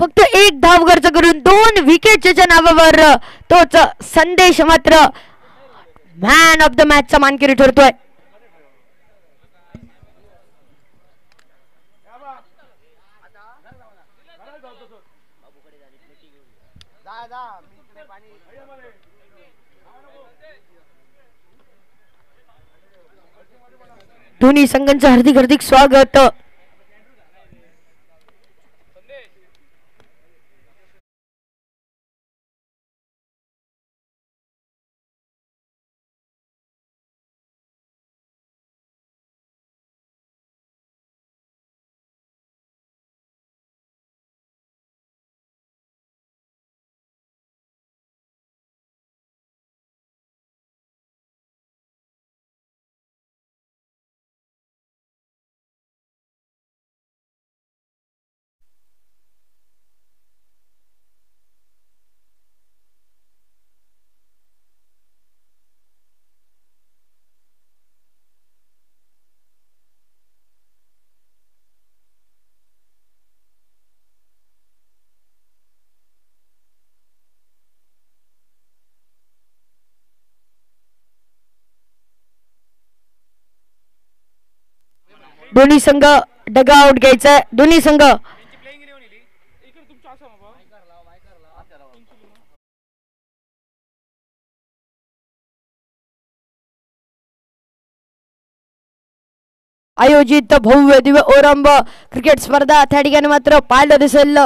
फक्त एक धाव खर्च करून 2 विकेटच्या नावावर तोच संदेश मात्र मॅन ऑफ द मॅचचा मानकरी ठरतोय. दोन्ही संघांचं हार्दिक हार्दिक स्वागत. दोन्ही संघ डगआउट घ्यायचं. दोन्ही संघ आयोजित भव्य दिव्य ओरंब क्रिकेट स्पर्धा त्या ठिकाणी मात्र पाहिलं दिसेल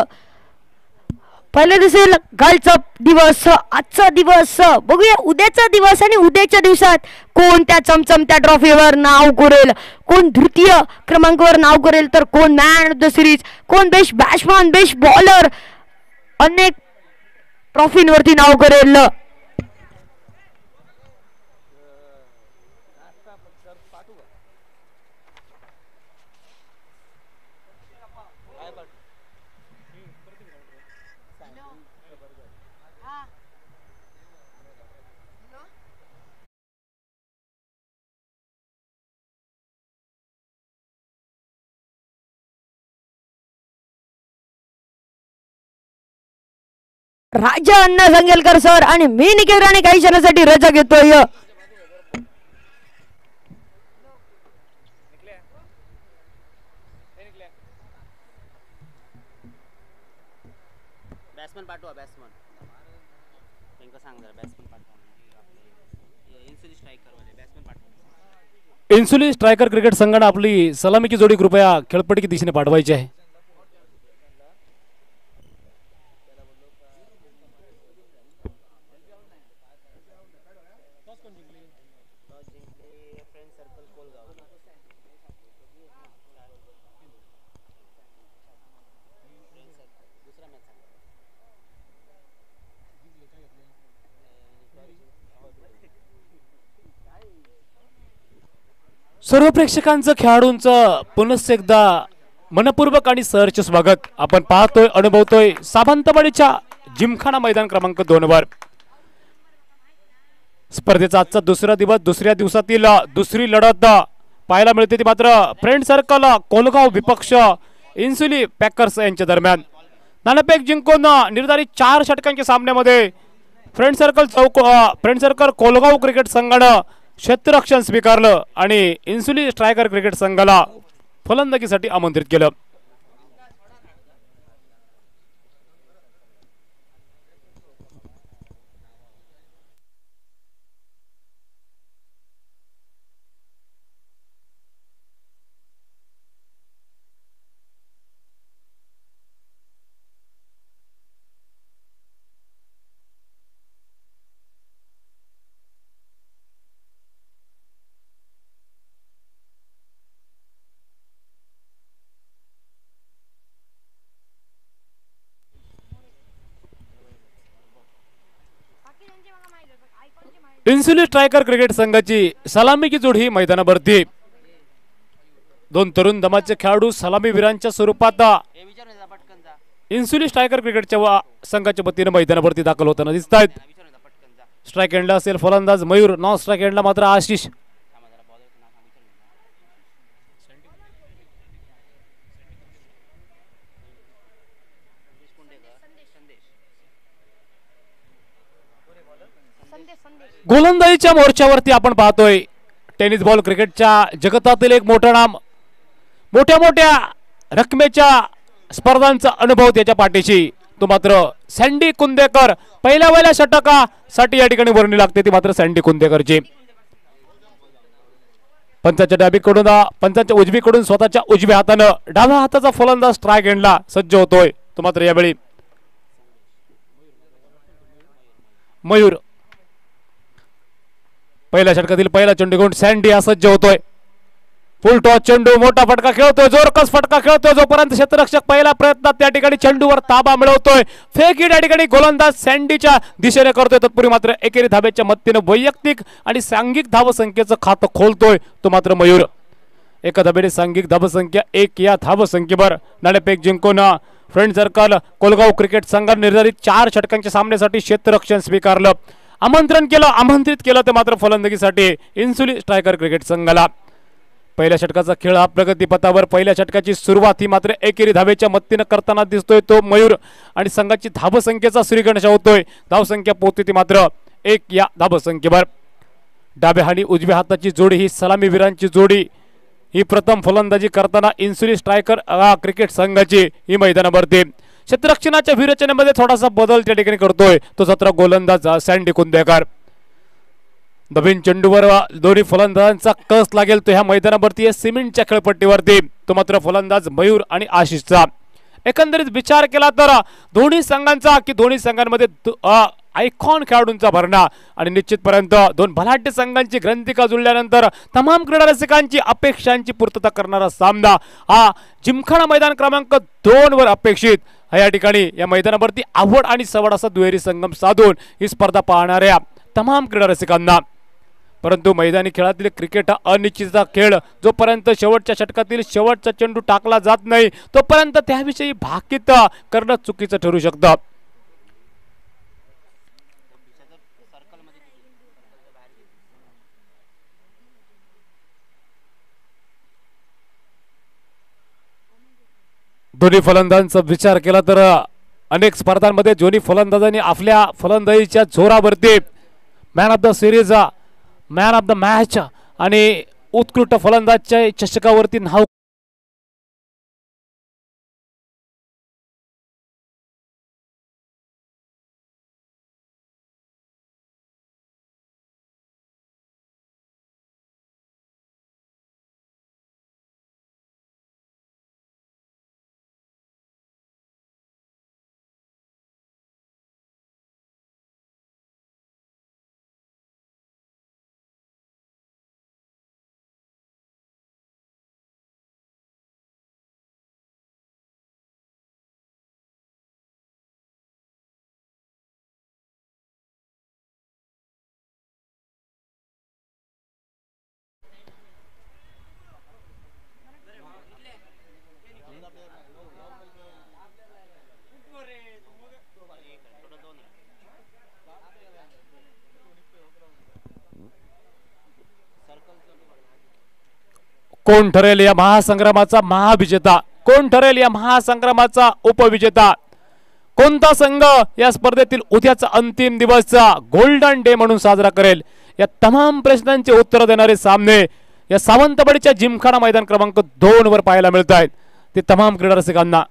कालचा दिवस, आजचा दिवस, बघूया उद्याचा दिवस आणि उद्याच्या दिवसात कोण त्या चमचमत्या ट्रॉफीवर नाव कोरेल, कोण तृतीय क्रमांकावर नाव कोरेल, तर कोण मॅन ऑफ द सिरीज, कोण बेस्ट बॅट्समन, बेस्ट बॉलर, अनेक ट्रॉफींवरती नाव करेल. राजा अण्णा संगेलकर सर आणि मी निखिल राणे काही क्षणासाठी रजा घेतोय. बॅट्समन पाठवा, बॅट्समन त्यांना सांग जरा बॅट्समन पाठवा. इन्सुली स्ट्रायकर वाले बॅट्समन पाठवा. इन्सुली स्ट्रायकर क्रिकेट संघाने आपली सलामीची जोडी कृपया खेळपट्टी दिशेने पाठवायची आहे. सर्व प्रेक्षकांचं खेळाडूंचं पुनश्च एकदा मनपूर्वक आणि सहर्ष स्वागत. आपण पाहतोय, अनुभवतोय सावंतवाडीच्या जिमखाना मैदान क्रमांक 2 वर स्पर्धेचा आजचा दुसरा दिवस. दुसऱ्या दिवसातील दुसरी लढत पाहायला मिळते ती मात्र फ्रेंड सर्कल कोलगाव विपक्ष इन्सुली पॅकर्स यांच्या दरम्यान. नाणेफेक जिंकून निर्धारित 4 षटकांच्या सामन्यामध्ये फ्रेंड सर्कल कोलगाव क्रिकेट संघानं क्षेत्ररक्षण स्वीकारलं आणि इन्सुली स्ट्रायकर क्रिकेट संघाला फलंदाजीसाठी आमंत्रित केलं. इन्सुली स्ट्रायकर क्रिकेट संघाची सलामीची जोडी ही मैदानावरती. 2 तरुण दमाचे खेळाडू सलामीवीरांच्या स्वरूपात इन्सुली स्ट्रायकर क्रिकेटच्या संघाच्या वतीने मैदानावरती दाखल होताना दिसत आहेत. स्ट्राइक एंडला असेल फलंदाज मयूर, नॉन स्ट्राइक एंडला मात्र आशिष. गोलंदाजीच्या मोर्चावरती आपण पाहतोय टेनिस बॉल क्रिकेटच्या जगतातील एक मोठं नाम, मोठ्या मोठ्या रकमेच्या स्पर्धांचा अनुभव त्याच्या पाठीशी, तो मात्र सँडी कुंदेकर. पहिल्या षटकासाठी या ठिकाणी वर्णी लागते ती मात्र सँडी कुंदेकरची. पंचाच्या उजवीकडून स्वतःच्या उजव्या हातानं डाव्या हाताचा फलंदाज स्ट्राईक एंडला सज्ज होतोय, तो मात्र यावेळी मयूर. पहिल्या षटकातील पहिला चेंडू घेऊन सँडी हा सज्ज होतोय. फुल टॉस चेंडू, मोठा फटका खेळतोय, जोरकस फटका खेळतोय, जोपर्यंत क्षेत्ररक्षक पहिल्या प्रयत्नात त्या ठिकाणी चेंडूवर ताबा मिळवतोय. फेक हिट या ठिकाणी गोलंदाज सँडीच्या दिशेने करतोय. तत्पूर्वी मात्र एकेरी धाब्याच्या मदतीने वैयक्तिक आणि सांघिक धावसंख्येचं खातं खोलतोय तो मात्र मयूर. एका धाब्याने सांघिक धावसंख्या 1 या धावसंख्येवर नाणेफेक जिंकून फ्रेंड सर्कल कोलगाव क्रिकेट संघाने निर्धारित 4 षटकांच्या सामन्यासाठी क्षेत्ररक्षण स्वीकारलं. आमंत्रित केलं ते मात्र फलंदाजीसाठी इन्सुली स्ट्रायकर क्रिकेट संघाला. पहिल्या षटकाचा खेळ हा प्रगतीपथावर. पहिल्या षटकाची सुरुवात ही मात्र एकेरी धावेच्या मदतीने करताना दिसतोय तो मयूर आणि संघाची धावसंख्येचा श्रीगणेश होतोय. धावसंख्या पोहोचते ती मात्र 1 या धावसंख्येवर. डाव्या आणि उजव्या हाताची जोडी ही सलामीवीरांची जोडी ही प्रथम फलंदाजी करताना इन्सुली स्ट्रायकर क्रिकेट संघाची ही मैदानावरती. क्षेत्ररक्षणाच्या विरचनेमध्ये थोडासा बदल त्या ठिकाणी करतोय तो 17 गोलंदाज सँडी कुंदेकर. नवीन चेंडूवर दोन्ही फलंदाजांचा कस लागेल तो ह्या मैदानावरती सिमेंटच्या खेळपट्टीवरती, तो मात्र फलंदाज मयूर आणि आशिषचा. एकंदरीत विचार केला तर दोन्ही संघांमध्ये आयकॉन खेळाडूंचा भरणा आणि निश्चितपर्यंत दोन बलाढ्य संघांची ग्रंथिका जुळल्यानंतर तमाम क्रीडा रसिकांची अपेक्षांची पूर्तता करणारा सामना हा जिमखाना मैदान क्रमांक 2 वर अपेक्षित. या ठिकाणी या मैदानावरती आवड आणि सवड असा दुहेरी संगम साधून ही स्पर्धा पाहणाऱ्या तमाम क्रीडा रसिकांना. परंतु मैदानी खेळातील क्रिकेट हा अनिश्चितचा खेळ. जोपर्यंत शेवटच्या षटकातील शेवटचा चेंडू टाकला जात नाही तोपर्यंत त्याविषयी भाकीत करणं चुकीचं ठरू शकतं. दोन्ही फलंदाजांचा विचार केला तर अनेक स्पर्धांमध्ये दोन्ही फलंदाजांनी आपल्या फलंदाजीच्या जोरावरती man of the series, man of the match आणि उत्कृष्ट फलंदाजच्या चषकावरती नाव कोण ठरेल या महासंग्रामाचा महाविजेता, कोण ठरेल या महासंग्रामाचा उपविजेता, कोणता संघ या स्पर्धेतील उद्याचा अंतिम दिवसचा गोल्डन डे म्हणून साजरा करेल, या तमाम प्रश्नांची उत्तर देणारे सामने या सावंतवाडीच्या जिमखाना मैदान क्रमांक 2 वर पाहायला मिळत आहेत. ते तमाम क्रीडा रसिकांना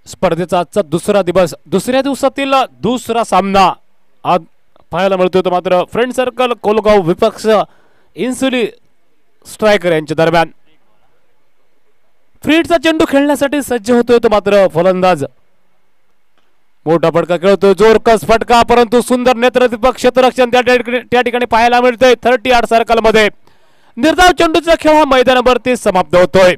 स्पर्धेचा आजचा दुसरा दिवस, दुसऱ्या दिवसातील दुसरा सामना आज पाहायला मिळतोय तो मात्र फ्रेंड सर्कल कोलगाव विपक्ष इन्सुली स्ट्रायकर यांच्या दरम्यान. फ्रीडचा चेंडू खेळण्यासाठी सज्ज होतोय तो मात्र फलंदाज. मोठा फटका खेळतोय, जोरकस फटका, परंतु सुंदर नेत्रदीपक क्षेत्ररक्षण त्या ठिकाणी पाहायला मिळतंय 38 सर्कल मध्ये. निर्धाव चेंडूचा खेळ हा मैदानावरती समाप्त होतोय.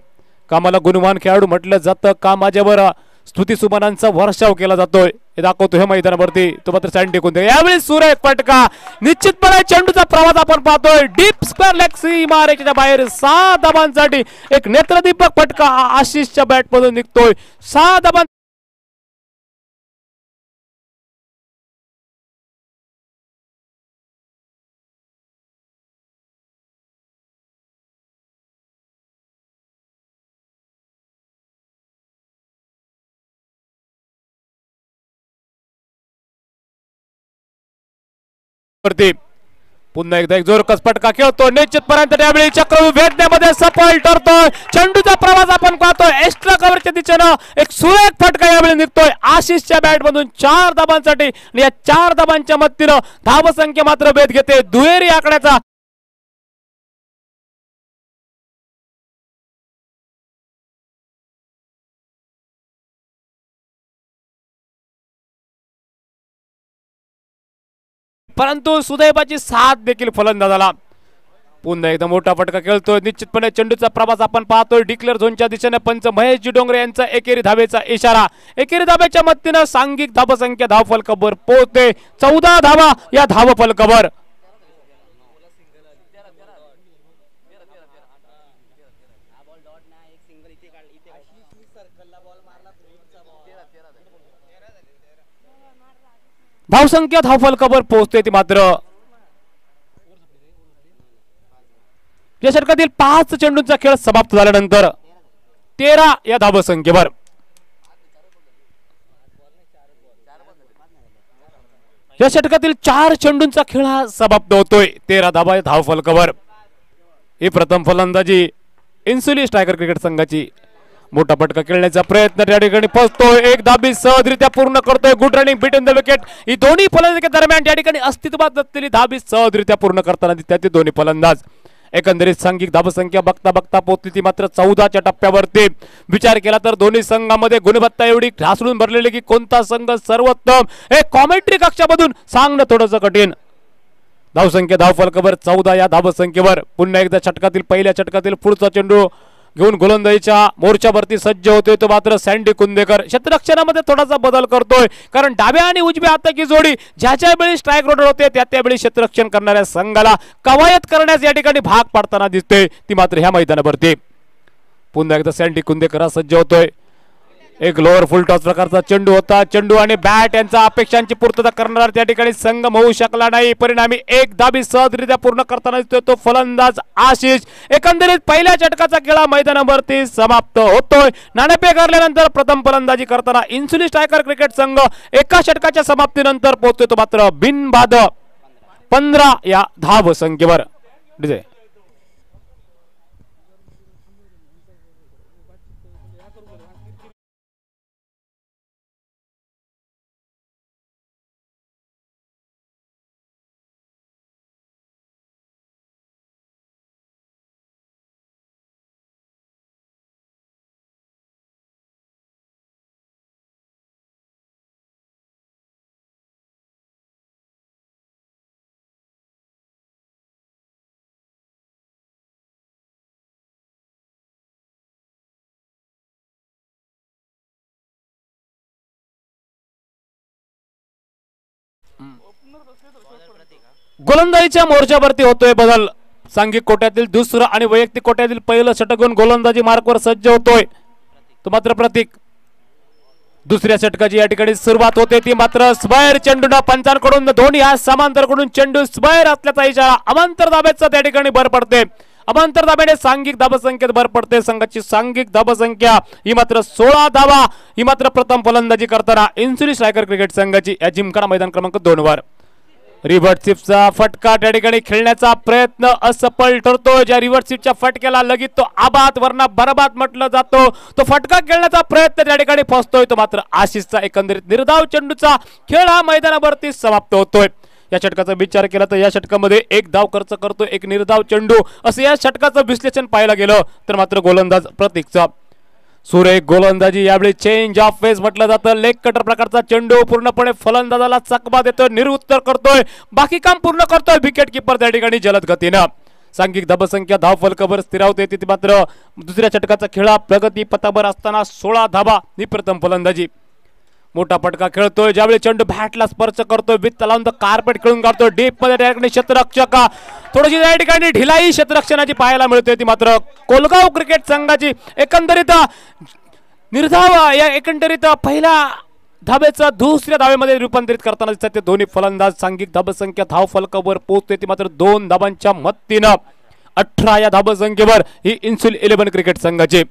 कामाला गुणवान खेळाडू म्हटलं जातं, कामाच्यावर स्तुती सुमनांचा वर्षाव केला जातोय हे दाखवतो हे मैदानावरती तो मात्र सँडी कुंदेकर. यावेळी सुरेख फटका, निश्चितपणे चेंडूचा प्रवास आपण पाहतोय डीप स्क्वेअर लेग सीमारेषेच्या बाहेर 6 धाबांसाठी एक नेत्रदीपक फटका आशिषच्या बॅट मधून निघतोय. 6 धाबां वरती पुन्हा एकदा एक जोरकस फटका खेळतो निश्चितपर्यंत त्यावेळी चक्रव्यूह भेदण्यामध्ये सफल ठरतोय. चेंडूचा प्रवास आपण पाहतोय एक्स्ट्रा कव्हरच्या दिशेनं एक सुरेख फटका यावेळी निघतोय आशिषच्या बॅट मधून 4 धाबांसाठी आणि या 4 धाबांच्या मदतीनं धावसंख्या मात्र भेद घेते दुहेरी आकड्याचा. परंतु सुदैवाची साथ देखील फलंदाजाला. पुन्हा एकदा मोठा फटका खेळतोय निश्चितपणे चेंडूचा प्रवास आपण पाहतोय डिक्लेअर झोनच्या दिशेने पंच महेशजी डोंगरे यांचा एकेरी धावेचा इशारा. एकेरी धावेच्या मदतीनं सांघिक धावसंख्या धावफलकावर पोहोचते 14 धावा या धावफलकावर. धावसंख्या धावफलकावर पोहोचते ती मात्र या षटकातील 5 चेंडूंचा खेळ समाप्त झाल्यानंतर 13 या धावसंख्येवर. या षटकातील 4 चेंडूंचा खेळ हा समाप्त होतोय 13 धावा या धावफलकावर. ही प्रथम फलंदाजी इन्सुली स्ट्रायकर क्रिकेट संघाची. मोठा फटका खेळण्याचा प्रयत्न त्या ठिकाणी फसतोय एक धाबी सहजरित्या पूर्ण करतोय. Good running between the wicket. ही दोन्ही फलंदाजी दरम्यान त्या ठिकाणी अस्तित्वात असलेली धाबी सहजरित्या पूर्ण करताना दिसतात ते दोन्ही फलंदाज. एकंदरीत सांघिक धावसंख्या बघता बघता पोहोचली ती मात्र 14च्या टप्प्यावरती. विचार केला तर दोन्ही संघामध्ये गुणवत्ता एवढी ढासळून भरलेली की कोणता संघ सर्वोत्तम हे कॉमेंट्री कक्षामधून सांगणं थोडंसं कठीण. धावसंख्या धावफलकावर 14 या धावसंख्येवर. पुन्हा एकदा षटकातील पहिल्या षटकातील पुढचा चेंडू घेऊन गोलंदाजीच्या मोर्चावरती सज्ज होतोय तो मात्र सँडी कुंदेकर. क्षेत्ररक्षणामध्ये थोडासा बदल करतोय कारण डाव्या आणि उजव्या हाताची जोडी ज्याच्या वेळी स्ट्राईक रोडर होते त्यावेळी क्षेत्ररक्षण करणाऱ्या संघाला कवायत करण्यास या ठिकाणी भाग पाडताना दिसते ती मात्र ह्या मैदानावरती. पुन्हा एकदा सँडी कुंदेकर सज्ज होतोय. एक लोअर फुल टॉस प्रकारचा चेंडू होता. चेंडू आणि बॅट यांचा अपेक्षांची पूर्तता करणारा त्या ठिकाणी संघ होऊ शकला नाही. परिणामी एक धाबी सहजरित्या पूर्ण करताना दिसतोय तो फलंदाज आशिष. एकंदरीत पहिल्या षटकाचा खेळ मैदानावरती समाप्त होतोय. नाणेफेक हरल्यानंतर प्रथम फलंदाजी करताना इन्सुली स्ट्रायकर क्रिकेट संघ एका षटकाच्या समाप्तीनंतर पोहोचतोय तो मात्र बिनबाद 15 या धावसंख्येवर. डिजे गोलंदाजीच्या मोर्चावरती होतोय बदल. सांघिक कोट्यातील दुसरं आणि वैयक्तिक कोट्यातील पहिलं षटक घेऊन गोलंदाजी मार्कवर सज्ज होतोय तो मात्र प्रतीक. दुसऱ्या षटकाची या ठिकाणी सुरुवात होते ती मात्र स्क्वेअर चेंडूला पंचांकडून दोन्ही हा समांतरकडून चेंडू स्क्वेअर असल्याचा इशारा. अमांतर धाब्याचा त्या ठिकाणी भर पडते. अमांतर धाब्याने सांघिक धावसंख्येत भर पडते. संघाची सांघिक धावसंख्या ही मात्र 16 धावा ही मात्र प्रथम फलंदाजी करताना इन्सुली स्ट्रायकर क्रिकेट संघाची या जिमखाना मैदान क्रमांक 2 वर. रिव्हर्स स्वीपचा फटका त्या ठिकाणी खेळण्याचा प्रयत्न असफल ठरतो. ज्या रिव्हर्स स्वीपच्या फटक्याला लगेच तो आबाद वरना बरबाद म्हटलं जातो तो फटका खेळण्याचा प्रयत्न त्या ठिकाणी फसतोय तो मात्र आशिषचा. एकंदरीत निर्धाव चेंडूचा खेळ हा मैदानावरती समाप्त होतोय. या षटकाचा विचार केला तर या षटकामध्ये एक धाव खर्च करतो एक निर्धाव चेंडू असं या षटकाचं विश्लेषण पाहायला गेलं तर मात्र गोलंदाज प्रतीकचा सुरेख गोलंदाजी. यावेळी चेंज ऑफ फेस म्हटलं जातं. लेग कटर प्रकारचा चेंडू पूर्णपणे फलंदाजाला चकमा देतोय निरुत्तर करतोय बाकी काम पूर्ण करतोय विकेट किपर त्या ठिकाणी जलद गतीनं. सांघिक धावसंख्या धावफलकावर स्थिरावते ती मात्र दुसऱ्या षटकाचा खेळ प्रगती पथावर असताना 16 धावा ही प्रथम फलंदाजी. मोठा फटका खेळतोय ज्यावेळी चेंडू बॅटला स्पर्श करतोय वित्त लावून कार्पेट खेळून काढतोय डीप मध्ये त्या ठिकाणी क्षेत्ररक्षक थोडीशी त्या ठिकाणी ढिलाई क्षेत्ररक्षणाची पाहायला मिळते ती मात्र कोलगाव क्रिकेट संघाची. एकंदरीत निर्धाव या एकंदरीत पहिल्या धावेचं दुसऱ्या धावेमध्ये रूपांतरित करताना दिसतात ते दोन्ही फलंदाज. सांघिक धावसंख्या धावफलकावर पोहोचते ती मात्र 2 धावांच्या मदतीनं 18 या धावसंख्येवर ही इन्सुली 11 क्रिकेट संघाची.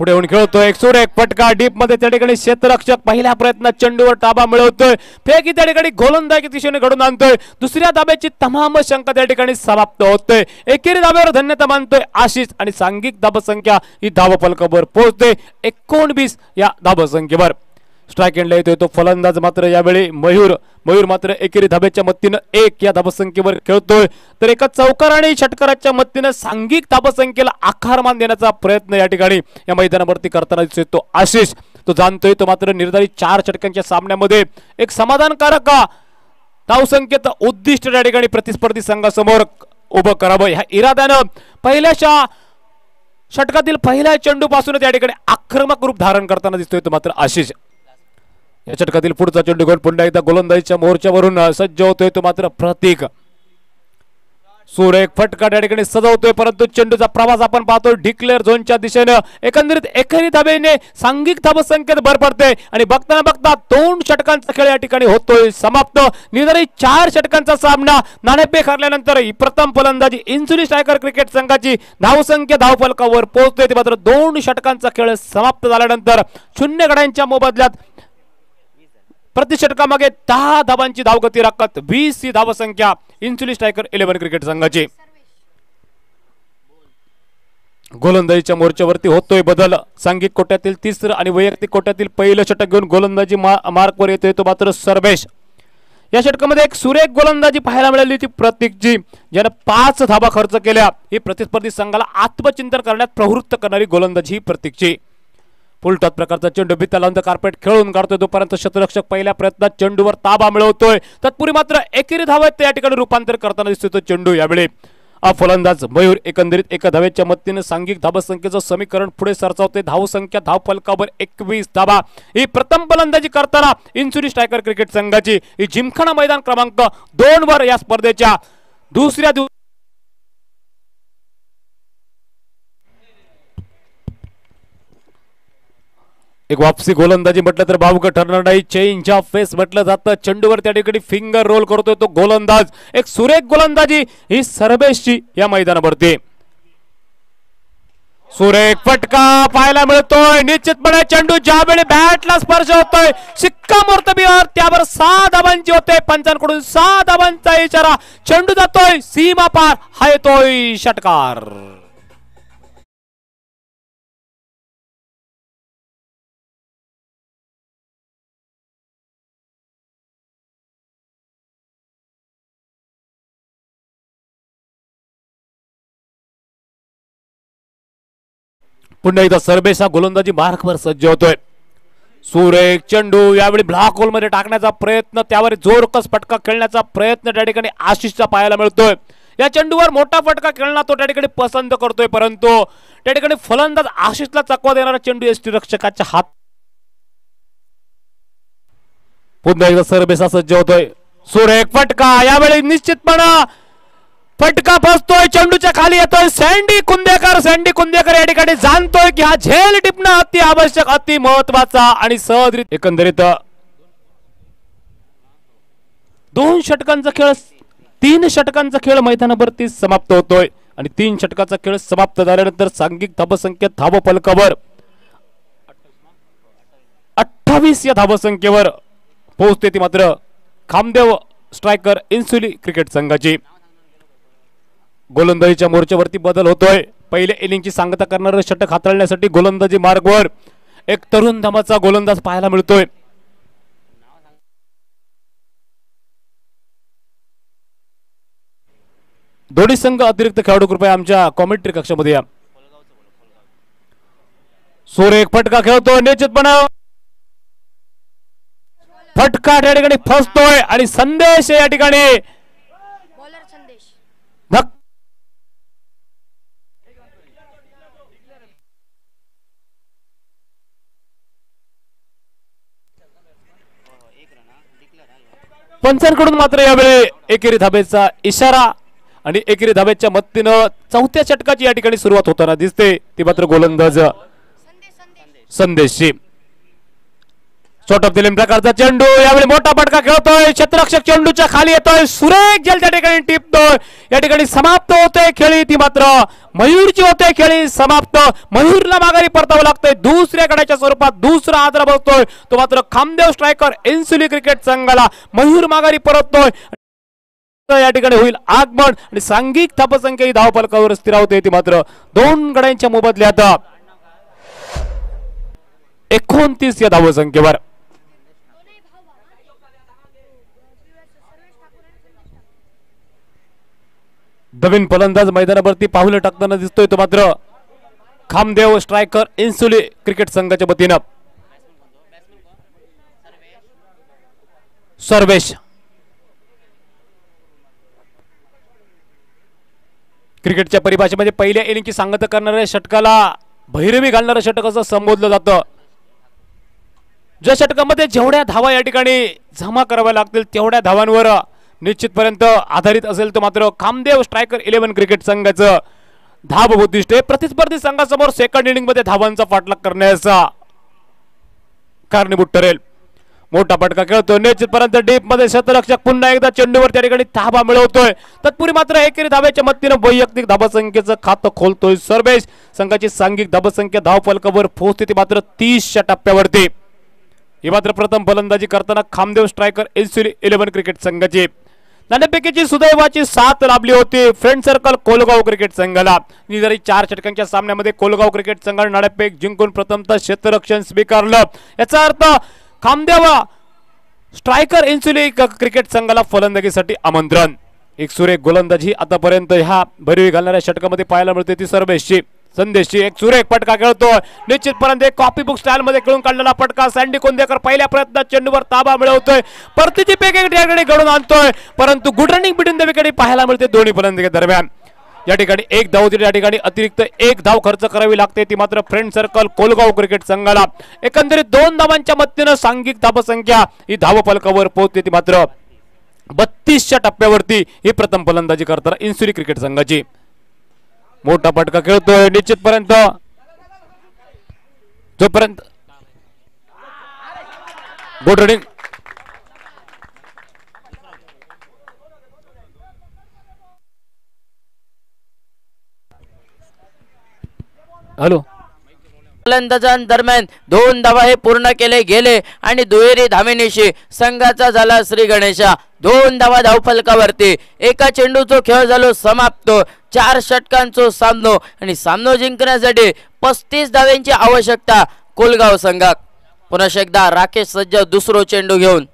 पुढे येऊन खेळतोय एक सुरेख फटका डीप मध्ये त्या ठिकाणी क्षेत्ररक्षक पहिल्या प्रयत्नात चेंडूवर ताबा मिळवतोय फेकी त्या ठिकाणी गोलंदाजी दिशेने घडून आणतोय दुसऱ्या धाब्याची तमाम शंका त्या ठिकाणी समाप्त होतोय एकेरी धाब्यावर धन्यता मानतोय आशिष आणि सांघिक धाबसंख्या ही धावफलकावर पोहोचते 19 या धाबसंख्येवर स्ट्राइक एंडला येतोय तो फलंदाज मात्र यावेळी मयूर मात्र एकेरी धाब्याच्या मत्तीनं 1 या धाबसंख्येवर खेळतोय तर एका चौकार आणि षटकाराच्या मत्तीनं सांघिक धाबसंख्येला आकारमान देण्याचा प्रयत्न या ठिकाणी या मैदानावरती करताना दिसतोय तो आशिष तो जाणतोय तो मात्र निर्धारित 4 षटकांच्या सामन्यामध्ये एक समाधानकारक धावसंख्येचं उद्दिष्ट या ठिकाणी प्रतिस्पर्धी संघासमोर उभं करावं ह्या इराद्यानं पहिल्याच्या षटकातील पहिल्या चेंडू पासून या ठिकाणी आक्रमक रूप धारण करताना दिसतोय तो मात्र आशिष या षटकातील पुढचा चेंडू घेऊन पुन्हा एकदा गोलंदाजीच्या मोर्चावरून सज्ज होतोय तो मात्र प्रतीक सुरेख फटका त्या ठिकाणी सजवतोय परंतु चेंडूचा प्रवास आपण पाहतोय डिक्लेअर झोनच्या दिशेने एकंदरीत एकेरी धाब्याने सांघिक धाबसंख्येत भर पडते आणि बघता 2 षटकांचा खेळ या ठिकाणी होतोय समाप्त निर्धारित 4 षटकांचा सामना नाणेफेक हरल्यानंतर प्रथम फलंदाजी इन्सुली स्ट्रायकर क्रिकेट संघाची धावसंख्या धावफलकावर पोहोचते ते मात्र 2 षटकांचा खेळ समाप्त झाल्यानंतर 0 गड्यांच्या मोबदल्यात प्रति षटकामागे 10 धावांची धावगती राखत 20 ही धावसंख्या इन्सुली स्ट्रायकर 11 क्रिकेट संघाची गोलंदाजीच्या मोर्चावरती होतोय बदल सांघिक कोट्यातील तिसरं आणि वैयक्तिक कोट्यातील पहिलं षटक घेऊन गोलंदाजी मार्कवर येतोय तो मात्र सर्वेश या षटकामध्ये एक सुरेख गोलंदाजी पाहायला मिळाली ती प्रतीकजी ज्याने 5 धावा खर्च केल्या ही प्रतिस्पर्धी संघाला आत्मचिंतन करण्यात प्रवृत्त करणारी गोलंदाजी ही प्रतीकची फुलटॉस प्रकारचा चेंडू भिंतीला कार्पेट खेळून काढतोय तोपर्यंत क्षेत्ररक्षक पहिल्या प्रयत्नात चेंडूवर ताबा मिळवतोय तत्पूर्वी मात्र एकेरी धावेत या ठिकाणी रूपांतर करताना दिसतोय तो चेंडू यावेळी फलंदाज मयूर एकंदरीत एका धावेच्या मदतीने सांघिक धाबसंख्येचं समीकरण पुढे सरसावते धावसंख्या धावफलकावर 21 धावा ही प्रथम फलंदाजी करताना इन्सुली स्ट्रायकर क्रिकेट संघाची ही जिमखाना मैदान क्रमांक 2 वर या स्पर्धेच्या दुसऱ्या एक वापसी गोलंदाजी म्हटलं तर भावुक ठरणार नाही चेंज ऑफ फेस म्हटलं जातं चेंडूवर त्या ठिकाणी फिंगर रोल करतोय तो गोलंदाज एक सुरेख गोलंदाजी ही सर्वेशची या मैदानावरती सुरेख फटका पाहायला मिळतोय निश्चितपणे चेंडू ज्यावेळी बॅटला स्पर्श होतोय शिक्कामोर्तबीवर त्यावर 6 धावांची होते पंचांकडून 6 धावांचा इशारा चेंडू जातोय सीमा पार हा येतोय षटकार पुन्हा एकदा सर्वेश हा गोलंदाजी मार्कवर सज्ज होतोय सुरेख चेंडू यावेळी ब्लॅक होल मध्ये टाकण्याचा प्रयत्न त्यावर जोरकस फटका खेळण्याचा प्रयत्न त्या ठिकाणी आशिषचा पाहायला मिळतोय या चेंडूवर मोठा फटका खेळणं तो त्या ठिकाणी पसंत करतोय परंतु त्या ठिकाणी फलंदाज आशिषला चकवा देणारा चेंडू यष्टीरक्षकाच्या हात पुन्हा एकदा सर्वेश सज्ज होतोय सुरेख फटका यावेळी निश्चितपणे फटका फसतोय चेंडूच्या खाली येतोय सँडी कुंदेकर या ठिकाणी जाणतोय की हा झेल टिपणं अति आवश्यक अति महत्वाचा आणि सहजरीत एकंदरीत 2 षटकांचा खेळ 3 षटकांचा खेळ मैदानावरती समाप्त होतोय आणि 3 षटकाचा खेळ समाप्त झाल्यानंतर सांघिक धावसंख्येत धावफलकावर 28 या धावसंख्येवर पोहोचते ती मात्र खामदेव स्ट्रायकर इन्सुली क्रिकेट संघाची गोलंदाजीच्या मोर्चावरती बदल होतोय पहिले इनिंगची सांगता करणारं षटक हाताळण्यासाठी गोलंदाजी मार्गवर एक तरुण दमाचा गोलंदाज पाहायला मिळतोय दोन्ही संघ अतिरिक्त खेळाडू कृपया आमच्या कॉमेंट्री कक्षामध्ये या सुरेख फटका खेळतोय निश्चितपणे फटका त्या ठिकाणी फसतोय आणि संदेश या ठिकाणी पंचांकडून मात्र यावेळी एकेरी धाब्याचा इशारा आणि एकेरी धाब्याच्या मदतीनं 4थ्या षटकाची या ठिकाणी सुरुवात होताना दिसते ती मात्र गोलंदाज संदेशची शॉर्ट दिलेल्या प्रकारचा चेंडू यावेळी मोठा फटका खेळतोय क्षेत्ररक्षक चेंडूच्या खाली येतोय सुरेख झेल त्या ठिकाणी टिपतोय या ठिकाणी समाप्त होते खेळी ती मात्र मयूरची होते खेळी समाप्त मयूरला माघारी परतावं लागतंय दुसऱ्या गड्याच्या स्वरूपात दुसरा आदरा बसतोय तो मात्र खामदेव स्ट्रायकर इन्सुली क्रिकेट संघाला मयूर माघारी परततोय या ठिकाणी होईल आगमन आणि सांघिक धावसंख्या ही धावफलकावर स्थिरावते ती मात्र दोन गड्यांच्या मोबदल्यात 29 या धावसंख्येवर नवीन फलंदाज मैदानावरती पाहुलं टाकताना दिसतोय तो मात्र खामदेव स्ट्रायकर इन्सुली क्रिकेट संघाच्या वतीनं सर्वेश क्रिकेटच्या परिभाषेमध्ये पहिल्या इनिंगची सांगता करणाऱ्या षटकाला भैरवी घालणारं षटक असं संबोधलं जातं ज्या षटकामध्ये जेवढ्या धावा या ठिकाणी जमा कराव्या लागतील तेवढ्या धावांवर निश्चितपर्यंत आधारित असेल तो मात्र खामदेव स्ट्रायकर 11 क्रिकेट संघाचं धाव उद्दिष्ट प्रतिस्पर्धी संघासमोर सेकंड इनिंग मध्ये धावांचा पाठलाग करण्याचा कारणीभूत ठरेल मोठा फटका खेळतोय निश्चितपर्यंत डीप मध्ये क्षेत्ररक्षक पुन्हा एकदा चेंडूवर त्या ठिकाणी धावा मिळवतोय तत्पूर्वी मात्र एकेरी धावेच्या मदतीने वैयक्तिक धावसंख्येचं खातं खोलतोय सर्वेश संघाची सांघिक धावसंख्या धावफलकावर पोहोचते ती मात्र 30च्या टप्प्यावरती ही मात्र प्रथम फलंदाजी करताना खामदेव स्ट्रायकर इन्सुली 11 क्रिकेट संघाची नाणेफेकीची सुदैवाची साथ लाभली होती फ्रेंड सर्कल कोलगाव क्रिकेट संघाला निधारी 4 षटकांच्या सामन्यामध्ये कोलगाव क्रिकेट संघाने नाणेफेक जिंकून प्रथमतः क्षेत्ररक्षण स्वीकारलं याचा अर्थ खामदेव स्ट्रायकर इन्सुली क्रिकेट संघाला फलंदाजीसाठी आमंत्रण एक सुरेख गोलंदाजी आतापर्यंत ह्या भरवी घालणाऱ्या षटकामध्ये पाहायला मिळते ती सर्वेशची संदेशची एक सुरेख फटका खेळतो निश्चितपणे कॉपी बुक स्टाईल मध्ये खेळून काढलेला फटका सँडी कोंदेकर पहिल्या प्रयत्नात चेंडूवर ताबा मिळवतोय परतीची पेक एक ठिकाणी घडून आणतोय परंतु good running between the wicket पाहायला मिळते दोन्ही फलंदाजी दरम्यान या ठिकाणी एक धाव या ठिकाणी अतिरिक्त एक धाव खर्च करावी लागते ती मात्र फ्रेंड सर्कल कोलगाव क्रिकेट संघाला एकंदरीत 2 धावांच्या मदतीने सांघिक धावसंख्या ही धावफलकावर पोहोचते ती मात्र 32च्या टप्प्यावरती ही प्रथम फलंदाजी करताना इन्सुली क्रिकेट संघाची मोठा फटका खेळतोय निश्चितपर्यंत जोपर्यंत गुड रनिंग हॅलो फलंदाजांदरम्यान 2 धावा हे पूर्ण केले गेले आणि दुहेरी धावेनिशी संघाचा झाला श्री गणेशा 2 धावा धावफलकावरती एका चेंडूचा खेळ झालो समाप्त 4 षटकांचा सामनो आणि सामनो जिंकण्यासाठी 35 धावांची आवश्यकता कोलगाव संघाक पुन्हा एकदा राकेश सज्ज दुसरो चेंडू घेऊन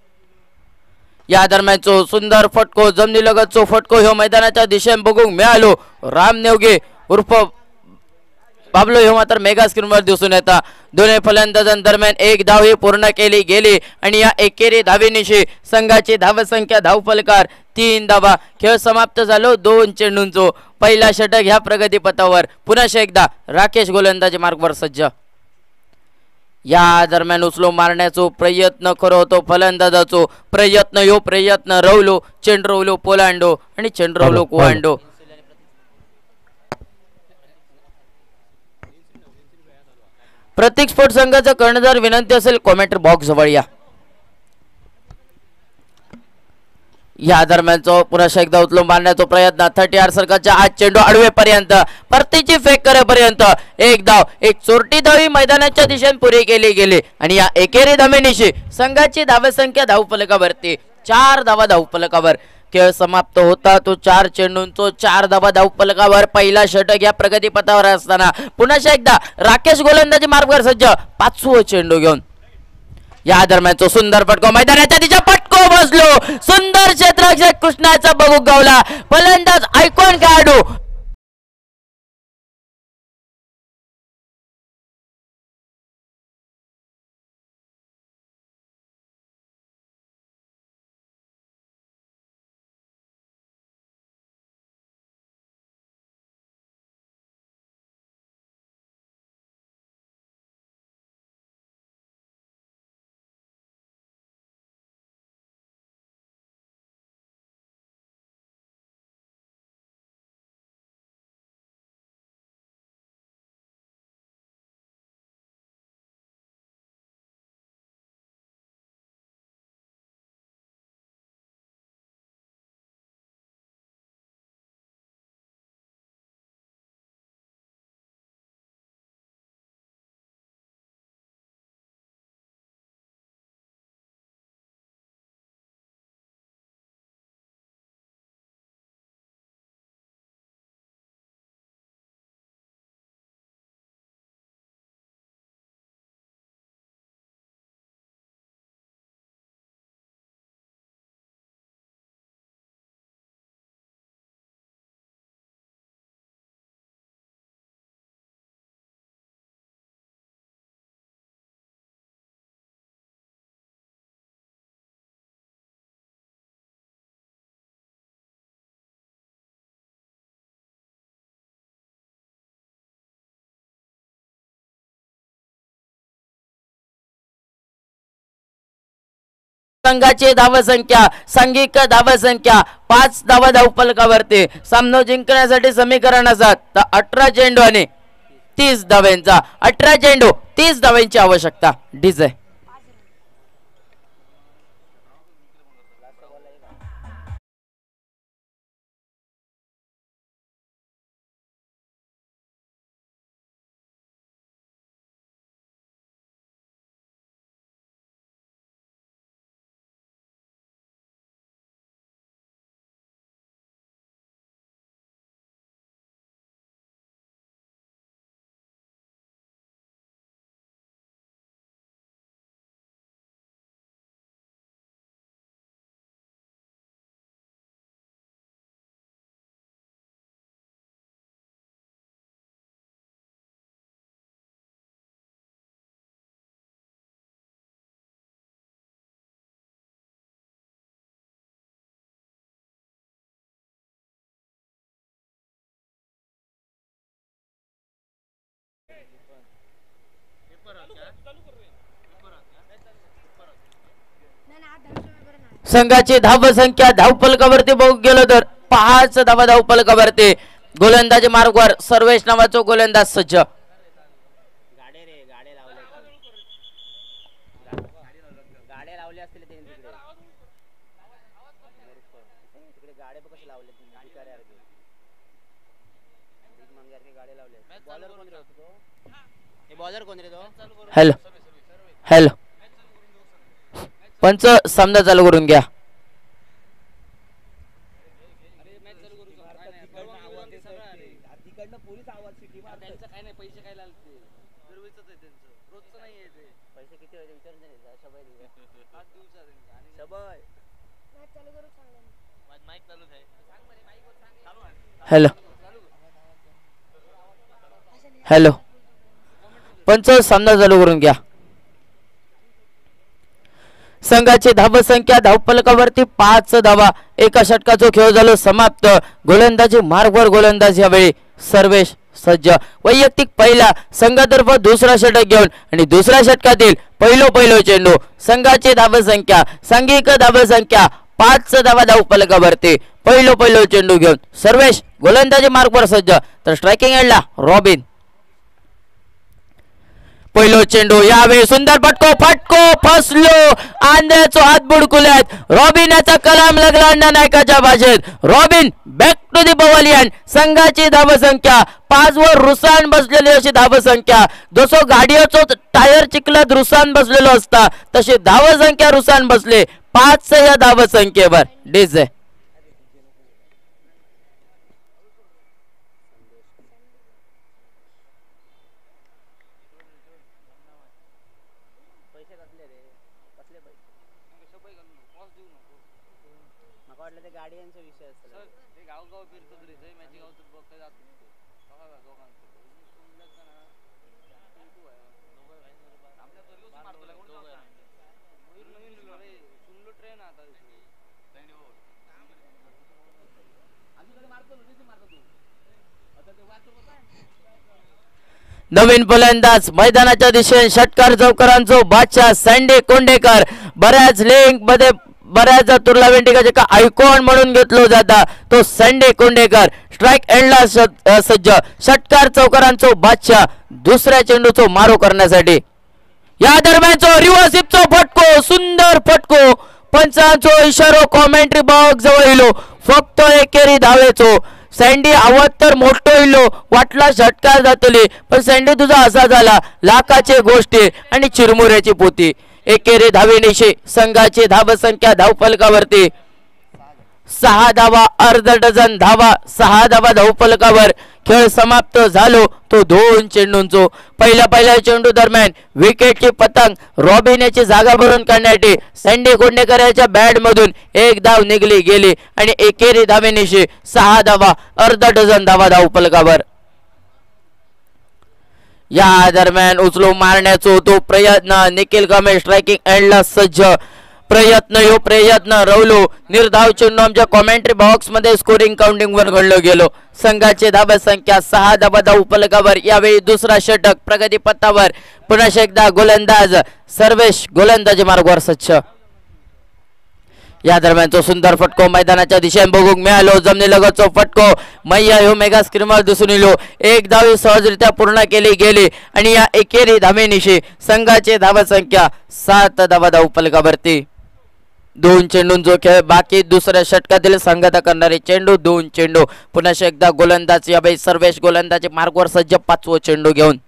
या दरम्यानचो सुंदर फटको जमिनीलगतचो फटको ह्यो मैदानाच्या दिशेने बघूक मिळालो राम नेवगे उर्फ बाबलो ह्यो मात्र मेगा स्क्रीनवर दिसून येता दोन्ही फलंदाजांदरम्यान एक धाव ही पूर्ण केली गेली आणि या एकेरी धावेनिशी संघाची धावसंख्या धावफलकार 3 धावा खेळ समाप्त झालो 2 चेंडूंचो पहिला षटक ह्या प्रगतीपथावर पुन्हा एकदा राकेश गोलंदाजी मार्गवर सज्ज या दरम्यान उचलो मारण्याचो प्रयत्न करतो फलंदाजाचो प्रयत्न ह्यो प्रयत्न रवलो चेंडू रवलो पोलांडो आणि चेंडू रवलो कुवांडो प्रत्येक स्पोर्ट संघाचा कर्णधार विनंती असेल कॉमेंट्री बॉक्स जवळ या दरम्यानचो पुन्हा एकदा उचलून मारण्याचा प्रयत्न 30 सरकारच्या आज चेंडू आडवेपर्यंत परतीची फेक करेपर्यंत एक धाव एक चोरटी धावी मैदानाच्या दिशेने पुरी केली गेली आणि या एकेरी धावेनिशी संघाची धावसंख्या धावफलकावरती 4 धावा धावफलकावर खेळ समाप्त होता तो 4 चेंडूंचो 4 धावा धावफलकावर पहिला षटक या प्रगतीपथावर असताना पुन्हा एकदा राकेश गोलंदाजी मार्गवर सज्ज 5वा चेंडू घेऊन या दरम्यानचो सुंदर फटको मैदानाच्या दिशा फटको बसलो सुंदर क्षेत्ररक्षक कृष्णाचा बघू गावला फलंदाज आयकॉन खेळाडू संघाची धावसंख्या सांघिक धावसंख्या 5 धावा धावफलकावरती. सामना जिंकण्यासाठी समीकरण असत 18 चेंडू आणि 30 धाव्यांचा. 18 चेंडू 30 धाव्यांची आवश्यकता. डीजे संघाची धावसंख्या धावफलकावरती बघू गेलो तर 5 धावा धावफलकावरती. गोलंदाजी मार्गवर सर्वेश नावाचा गोलंदाज सज्ज. गाडे रे गाडे लावले गाडे लावले असतील तिकडे गाडे बघ कसे लावले गाडे लावले. बॉलर कोण रे तो? हे बॉलर कोण रे तो? हॅलो हॅलो पंच सामना चालू करून घ्या. हॅलो हॅलो पंच सामना चालू करून घ्या. संघाची धावसंख्या धावफलकावरती 5 धावा. एका षटकाचा खेळ झालो समाप्त. गोलंदाजी मार्गवर गोलंदाज यावेळी सर्वेश सज्ज. वैयक्तिक पहिला संघातर्फे दुसरा षटक घेऊन आणि दुसऱ्या षटकातील पहिलो चेंडू. संघाची धावसंख्या सांघिक धावसंख्या 5 धावा धावफलकावरती. पहिलो चेंडू घेऊन सर्वेश गोलंदाजी मार्गवर सज्ज. तर स्ट्रायकिंग एंडला रॉबिन. पहिलो चेंडू यावेळी सुंदर फटको फसलो. आंध्याचो हात बुडकुल्यात. रॉबिन याचा कलाम लागला नायकाच्या भाषेत. Robin back to the pavilion. संघाची धावसंख्या 5 वर रुसान बसलेली अशी धावसंख्या. जसो गाडीचो टायर चिखलात रुसान बसलेलो असता तशी धावसंख्या रुसान बसले 5 या धावसंख्येवर. डीजे गाड्यांचा विषय असतो. गाव फिरतो तरी मॅचिंग गाव बघता जातो. नवीन फलंदाज मैदानाच्या दिशेने षटकार चौकारांचो बादशाह सँडी कोंडेकर. बऱ्याच लिंक मध्ये बऱ्याच टुर्नामेंटचे का आयकॉन म्हणून घेतलो जाता तो सँडी कोंडेकर. स्ट्राइक एंडला सज्ज. षटकार चौकारांचो बादशाह दुसऱ्या चेंडूचो मारो करण्यासाठी. या दरम्यानचो रिव्हर्सिपचो फटको. सुंदर फटको. पंचांचो इशारो कॉमेंट्री बॉक्स जवळ इलो. फक्त एकेरी धावेचो. सँडी आवत तर मोठो इलो. वाटला षटकार जातली पण सँडी तुझा असा झाला. लाखाचे गोष्टी आणि चिरमुऱ्याची पोती. एकेरी धावेनिशी संघाची धावसंख्या धावफलकावरती 6 धावा. अर्ध डझन धावा. 6 धावा धावफलकावर. खेळ समाप्त झालो तो 2 चेंडूंचो. पहिल्या चेंडू दरम्यान विकेटची पतंग रॉबिन याची जागा भरून काढण्यासाठी सँडी कोंडेकर याच्या बॅट मधून 1 धाव निघली गेली आणि एकेरी धावेनिशी 6 धावा. अर्ध डझन धावा धावफलकावर. या दरम्यान उचलून मारण्याचो तो प्रयत्न. निखिल कांबळे स्ट्रायकिंग एंडला सज्ज. प्रयत्न रवलो. निर्धाव चेंडू आमच्या कॉमेंट्री बॉक्स मध्ये स्कोरिंग काउंटिंग वर घडलो गेलो. संघाची धावसंख्या 6 धावा धावफलकावर. यावेळी दुसरा षटक प्रगती पथावर. पुन्हा एकदा गोलंदाज सर्वेश गोलंदाजी मार्गावर सज्ज. या दरम्यानचा सुंदर फटको मैदानाच्या दिशेने बघूक मिळालो. जमिनीलगतचा फटको मैया ह्यो मेगा स्क्रीमर दिसून येलो. एक धाव सहजरित्या पूर्ण केली गेली आणि या एकेरी धावेनिशी संघाची धाव संख्या 7 धावा धाव फलकावरती. 2 चेंडूंचा खेळ बाकी. दुसऱ्या षटकातील संघात करणारे चेंडू 2 चेंडू. पुन्हा एकदा गोलंदाज यावेळी सर्वेश गोलंदाजी मार्गवर सज्ज 5वा चेंडू घेऊन.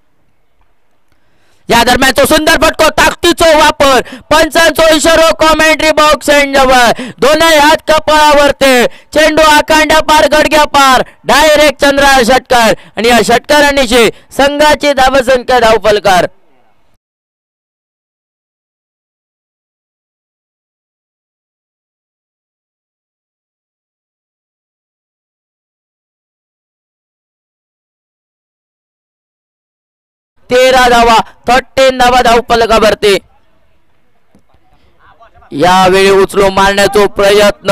या दरम्यान तो सुंदर फटको ताकदीचा वापर. पंचांचा इशारा कॉमेंट्री बॉक्स जवळ. दोन्ही हात कपाळावरती. चेंडू आखांड्या पार गडग्या पार डायरेक्ट चंद्रा षटकार आणि या षटकारांनी संघाची धावसंख्या धावफलकार. तेरा धावा 13 धावा धाव फलकावरती. यावेळी उचलू मारण्याचा प्रयत्न.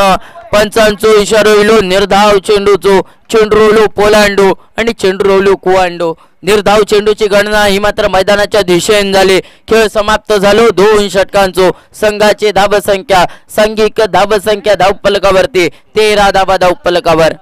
पंचांचो इशारो इलो. निर्धाव चेंडूचो चेंडू पोलांडू आणि चेंडू कुवांडू. निर्धाव चेंडूची गणना ही मात्र मैदानाच्या दिशेने झाली. खेळ समाप्त झालो. 2 षटकांचो संघाची धावसंख्या सांघिक धावसंख्या धाव फलकावरती 13 धावा धाव फलकावर.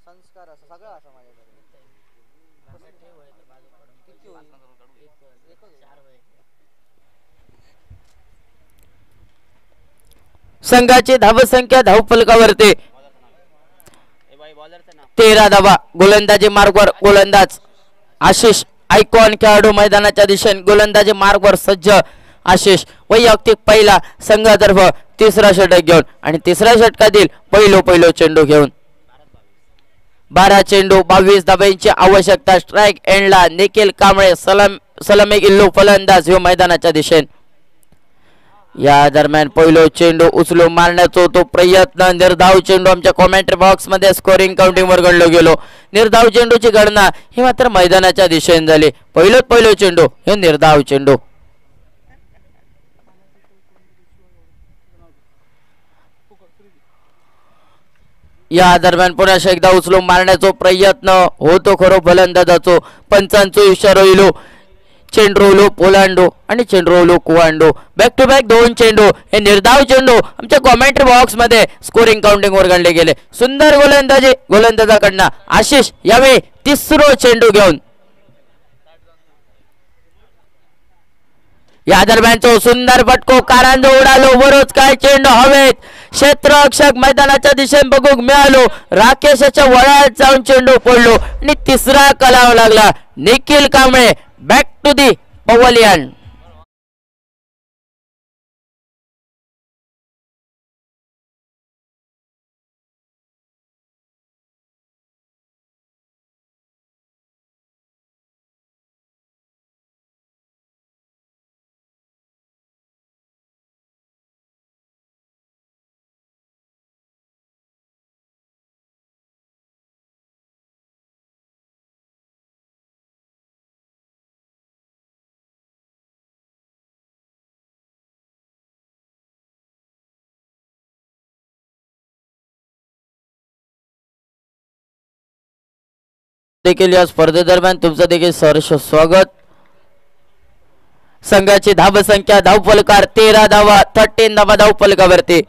संस्कार असा सगळं असं माझ्याकडे. संघाची धावसंख्या धावफलकावरती 13 धावा. गोलंदाजी मार्गवर गोलंदाज आशिष आयकॉन खेळाडू मैदानाच्या दिशेने गोलंदाजी मार्गवर सज्ज. आशिष वैयक्तिक पहिला संघातर्फ तिसरा षटक घेऊन आणि तिसऱ्या षटकातील पहिलो चेंडू घेऊन. 12 चेंडू 22 धाब्यांची आवश्यकता. स्ट्राइक एंडला निखिल कांबळे सलामी इल्लू फलंदाज ह्यो मैदानाच्या दिशेने. या दरम्यान पहिलो चेंडू उचलून मारण्याचा तो प्रयत्न. निर्धाव चेंडू आमच्या कॉमेंट्री बॉक्स मध्ये स्कोरिंग काउंटिंग वर गणलो गेलो. निर्धाव चेंडूची गणना ही मात्र मैदानाच्या दिशेने झाली. पहिलो चेंडू हे निर्धाव चेंडू. या दरम्यान पुन्हा एकदा उचलून मारण्याचा प्रयत्न होतो खरो फलंदाजाचो. पंचांचो इशारो इलो. चेंडू पोलांडो आणि चेंडू कुवांडो. बॅक टू बॅक 2 चेंडू हे निर्धाव चेंडू आमच्या कॉमेंट्री बॉक्स मध्ये स्कोरिंग काउंटिंग वर गणले गेले. सुंदर गोलंदाजी गोलंदाजाकडनं आशिष यावेळी तिसरो चेंडू घेऊन. या दरम्यान सुंदर फटको कारांजो उडालो. बरोच काय चेंडू हवेत. क्षेत्ररक्षक मैदानाच्या दिशेने बघूक मिळालो. राकेशच्या वळात जाऊन चेंडू पडलो आणि तिसरा कलाव लागला. Nikhil Kamble back to the pavilion. देखील या स्पर्धेदरम्यान तुमचं देखील सहर्ष स्वागत. संघाची धावसंख्या धावफलकार 13 धावा 13 धावा धावफलकावरती.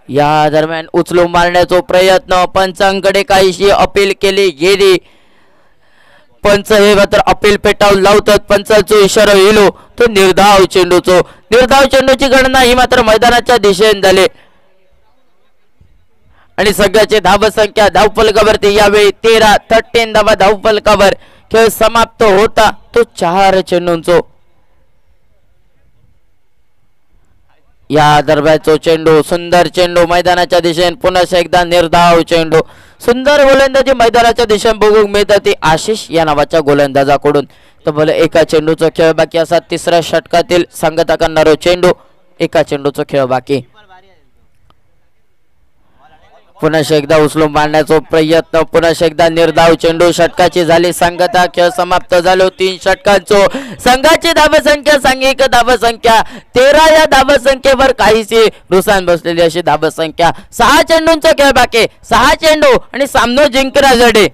या दरम्यान उचलून मारण्याचा प्रयत्न. पंचांकडे काहीशी अपील केली गेली. पंच हे मात्र अपील पेटावून लावतात. पंचांचा इशारा येलो तो निर्धाव चेंडूची गणना ही मात्र मैदानाच्या दिशेने झाली आणि संघाची धावसंख्या धावफलकावरती यावेळी 13 धावा धावफलकावर. खेळ समाप्त होता तो 4 चेंडूंचो. या दरम्यानचो चेंडू सुंदर चेंडू मैदानाच्या दिशेने पुन्हा एकदा निर्धाव चेंडू. सुंदर गोलंदाजी मैदानाच्या दिशेने बघूक मिळतात ती आशिष या नावाच्या गोलंदाजाकडून. तब्बल 1 चेंडूचा खेळ बाकी असा. तिसऱ्या षटकातील सांगता करणारो चेंडू. 1 चेंडूचा खेळ बाकी. पुन्हा एकदा उचलून मारण्याचा प्रयत्न, पुन्हा एकदा निर्धाव चेंडू, षटकाची झाली सांगता, खेळ समाप्त झालो. 3 षटकांचो संघाची धावसंख्या सांघिक धावसंख्या 13. या धावसंख्येवर काहीशी रुसान बसलेली अशी धावसंख्या. 6 चेंडूंचा खेळ बाकी, 6 चेंडू आणि सामना जिंकण्यासाठी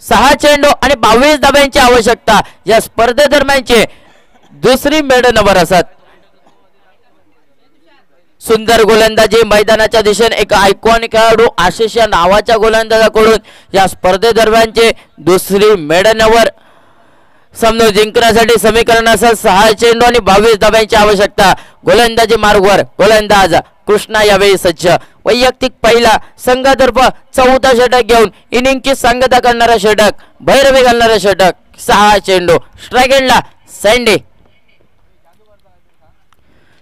6 चेंडू आणि 22 धाब्यांची आवश्यकता. या स्पर्धेदरम्यानची दुसरी मेडन ओव्हर असत. सुंदर गोलंदाजी मैदानाच्या दिशेने एक आयकॉनिक खेळाडू आशिष या नावाच्या गोलंदाजाकडून या स्पर्धेदरम्यानचे दुसरी मेडन ओव्हर. सामना जिंकण्यासाठी समीकरण असं 6 चेंडू आणि 22 धाब्यांची आवश्यकता. गोलंदाजी मार्गवर गोलंदाज कृष्णा यावेळी सज्ज. वैयक्तिक पहिला संघातर्फे 4था षटक घेऊन इनिंगची सांगता करणारा षटक, भैरवी घालणारा षटक. 6 चेंडू, स्ट्राइक एंडला सँडी.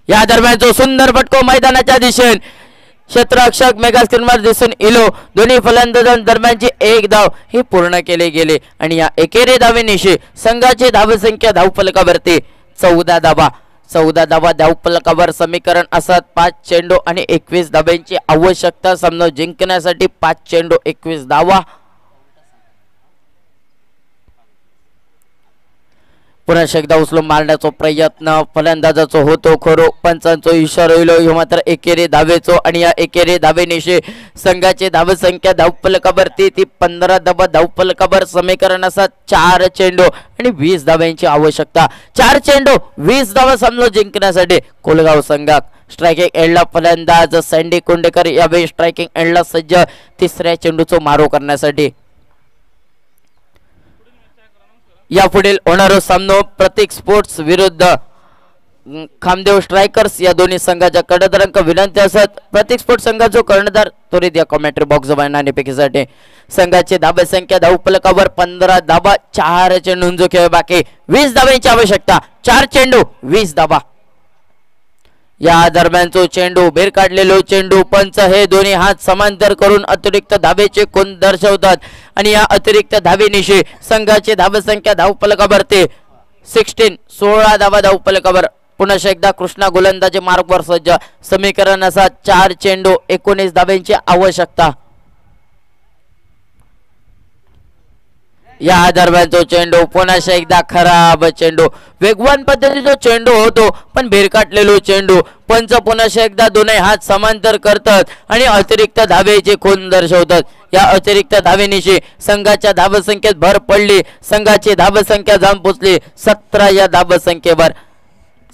या दरम्यान जो सुंदर फटको मैदानाच्या दिशेने क्षेत्ररक्षक मेगा स्क्रीनवर दिसून इलो. दोन्ही फलंदाजांदरम्यानची एक धाव ही पूर्ण केली गेली आणि या एकेरी धावेनिशी संघाची धावसंख्या धावफलकावरती 14 धावा. 14 धावा धावफलकावर. समीकरण असत 5 चेंडू आणि 21 धाब्यांची आवश्यकता. सामना जिंकण्यासाठी 5 चेंडू 21 धावा. पुन्हा एकदा उचलून मारण्याचा प्रयत्न फलंदाजाचा होतो खरो. पंचांचो इशारा होईल ह्यो मात्र एकेरी धावेचो आणि या एकेरी धावेनिशी संघाची धावसंख्या धावफलकावरती ती 15 धावा धावफलकावर. समीकरण असत 4 चेंडू आणि 20 धाव्यांची आवश्यकता. 4 चेंडू 20 धावा सामना जिंकण्यासाठी कोलगाव संघात. स्ट्रायकिंग एंडला फलंदाज सँडी कुंडेकर यावेळी स्ट्रायकिंग एंडला सज्ज 3ऱ्या चेंडूचा मारो करण्यासाठी. यापुढील होणारा सामना प्रतीक स्पोर्ट्स विरुद्ध खामदेव स्ट्रायकर्स या दोन्ही संघाच्या कर्णधारांक विनंती असत. प्रतीक स्पोर्ट्स संघाचा कर्णधार त्वरित या कॉमेंट्री बॉक्स नाणेफेकीसाठी. संघाची धावसंख्या धावफलकावर 15 धावा. 4 चेंडूंचा खेळ बाकी, 20 धावांची आवश्यकता. 4 चेंडू 20 धावा. या दरम्यानचो चेंडू, बेर काढलेलो चेंडू. पंच हे दोन्ही हात समांतर करून अतिरिक्त धावेचे कोण दर्शवतात आणि या अतिरिक्त धावेनिशी संघाची धावसंख्या धावफलकावरती 16 धावा धावफलकावर. पुन्हा एकदा कृष्णा गोलंदाजी मार्गवर सज्ज. समीकरण असा 4 चेंडू 19 धाव्यांची आवश्यकता. या दरम्यानचो चेंडू, पुन्हा एकदा खराब चेंडू. वेगवान पद्धतीचा चेंडू होतो पण भिरकाटलेलो चेंडू. पंच पुन्हा एकदा दोन्ही हात समांतर करतात आणि अतिरिक्त धावेचे खून दर्शवतात. या अतिरिक्त धावेनिशी संघाच्या धावसंख्येत भर पडली. संघाची धावसंख्या जाऊन पोचली 17 या धावसंख्येवर.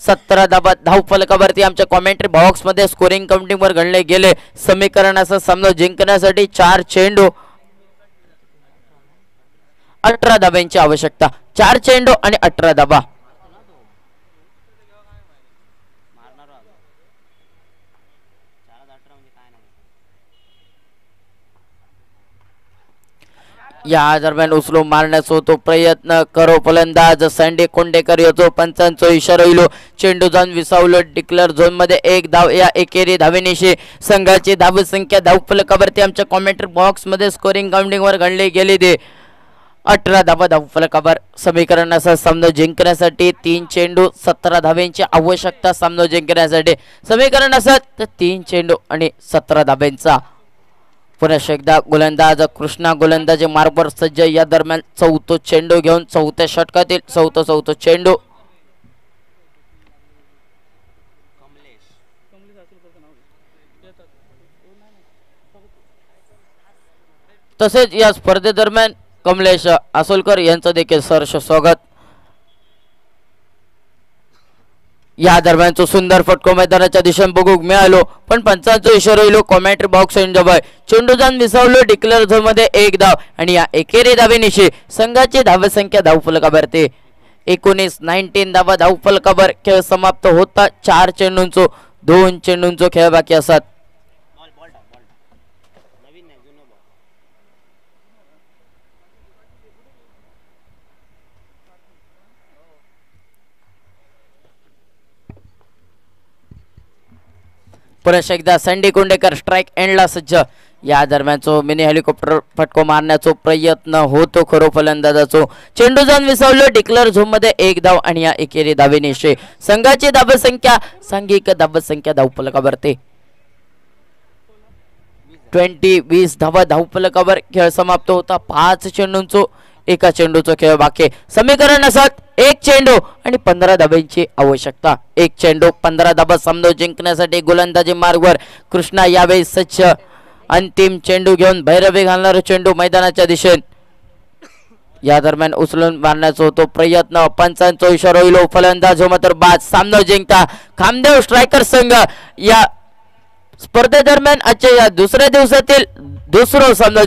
17 धावा धावफलकावरती आमच्या कॉमेंट्री बॉक्स मध्ये स्कोरिंग काउंटिंग वर गणले गेले. समीकरण असं सामना जिंकण्यासाठी 4 चेंडू 18 धाब्यांची आवश्यकता. 4 चेंडू आणि 18 धाबा. या दरम्यान उचलून मारण्याचा तो प्रयत्न करो फलंदाज सँडी कोंडेकर याचो. पंचांचो इशारा होईल. चेंडू जाऊन विसावलो डिक्लेअर झोन मध्ये 1 धाव. या एकेरी धावेनिशी संघाची धावसंख्या धावफलकावरती आमच्या कॉमेंट्री बॉक्स मध्ये स्कोरिंग काउंटिंग वर गणले गेले ते 18 धावा धावफलकावर. समीकरण असं सामना जिंकण्यासाठी 3 चेंडू 17 धाव्यांची आवश्यकता. सामना जिंकण्यासाठी समीकरण असत 3 चेंडू आणि 17 धाब्यांचा. पुन्हा एकदा गोलंदाज कृष्णा गोलंदाजी मार्गवर सज्ज. या दरम्यान 4था चेंडू घेऊन 4थ्या षटकातील 4था चेंडू. तसेच या स्पर्धेदरम्यान कमलेश आसोलकर यांचं देखील सहर्ष स्वागत. या दरम्यानचो सुंदर फटको मैदानाच्या दिशेने बघूक मिळालो पण पंचांचो इशारा होईल. Commentary box enjoy. चेंडू जाऊन विसावलो डिक्लेअर झोन मध्ये 1 धाव आणि या एकेरी धावेनिशी संघाची धावसंख्या धावफलकावरती 19 धावा धावफलकावर. खेळ समाप्त होता. 4 चेंडूंचो 2 चेंडूंचो खेळ बाकी असत. पुन्हा एकदा सँडी कुंडेकर स्ट्राइक एंडला सज्ज. या दरम्यानचो मिनी हेलिकॉप्टर फटको मारण्याचा प्रयत्न होतो खरो फलंदाजाचो. चेंडू जाऊन विसवलो डिक्लेअर झोन मध्ये 1 धाव आणि या एकेरी धावेनिशी संघाची धावसंख्या सांघिक धावसंख्या धावफलकावरती 20 धावा धावफलकावर खेळ समाप्त होता. 5 चेंडूंचो एका चेंडूचो खेळ बाकी. समीकरण असत 1 चेंडू आणि 15 धाब्यांची आवश्यकता. 1 चेंडू 15 धाबा सामना जिंकण्यासाठी गोलंदाजी मार्गवर कृष्णा यावेळी सज्ज. अंतिम चेंडू घेऊन भैरवी घालणारा चेंडू मैदानाच्या दिशेने. या दरम्यान उचलून मारण्याचा होतो प्रयत्न. पंचांचा इशारा होईल. फलंदाज मात्र बाद. सामना जिंकता खामदेव स्ट्रायकर संघ. या स्पर्धेदरम्यान आजच्या या दुसऱ्या दिवसातील दुसरा सामना